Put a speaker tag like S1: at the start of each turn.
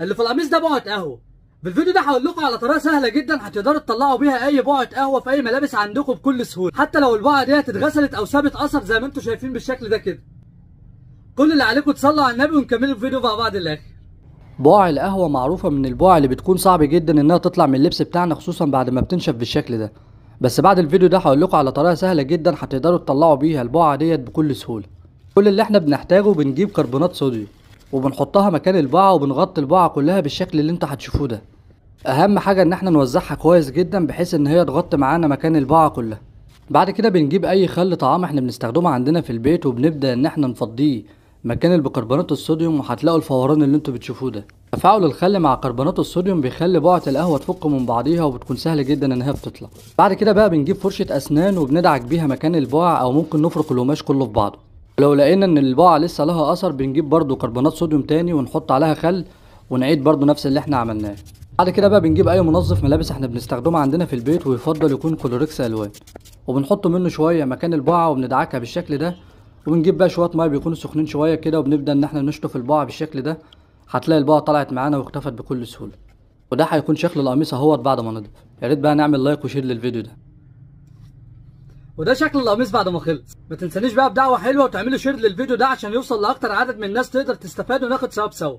S1: اللي في القميص ده بقعة قهوة. في الفيديو ده هقول لكم على طريقة سهلة جدا هتقدروا تطلعوا بيها أي بقعة قهوة في أي ملابس عندكم بكل سهولة، حتى لو البقعة دي اتغسلت أو سابت أثر زي ما أنتم شايفين بالشكل ده كده. كل اللي عليكم تصلوا على النبي ونكملوا الفيديو مع بعض للآخر.
S2: بقع القهوة معروفة من البقع اللي بتكون صعب جدا انها تطلع من اللبس بتاعنا، خصوصا بعد ما بتنشف بالشكل ده. بس بعد الفيديو ده هقول لكم على طريقة سهلة جدا هتقدروا تطلعوا بيها البقعة ديت بكل سهولة. كل اللي احنا بنحتاجه بنجيب كربونات صوديوم وبنحطها مكان البقعة وبنغطي البقعة كلها بالشكل اللي انتوا هتشوفوه ده. اهم حاجة ان احنا نوزعها كويس جدا بحيث ان هي تغطي معانا مكان البقعة كلها. بعد كده بنجيب اي خل طعام احنا بنستخدمه عندنا في البيت وبنبدأ ان احنا نفضيه مكان البيكربونات الصوديوم، وهتلاقوا الفوران اللي انتوا بتشوفوه ده. تفاعل الخل مع كربونات الصوديوم بيخلي بقعة القهوة تفك من بعضيها وبتكون سهل جدا انها بتطلع. بعد كده بقى بنجيب فرشة اسنان وبندعك بيها مكان البقع، او ممكن نفرك القماش كله في بعضه. لو لقينا ان البقعة لسه لها اثر بنجيب برضو كربونات صوديوم تاني ونحط عليها خل ونعيد برضو نفس اللي احنا عملناه. بعد كده بقى بنجيب اي منظف ملابس احنا بنستخدمه عندنا في البيت، ويفضل يكون كلوركس الوان، وبنحط منه شوية مكان البقعة وبندعكها بالشكل ده. وبنجيب بقى شويه ميه بيكونوا سخنين شويه كده وبنبدا ان احنا نشطف البقعه بالشكل ده. هتلاقي البقعه طلعت معانا واختفت بكل سهوله. وده هيكون شكل القميص اهوت بعد ما نضف. يا ريت بقى نعمل لايك وشير للفيديو ده.
S1: وده شكل القميص بعد ما خلص. ما تنسانيش بقى بدعوة حلوة وتعملوا شير للفيديو ده عشان يوصل لأكتر عدد من الناس تقدر تستفاد وناخد ثواب سوا.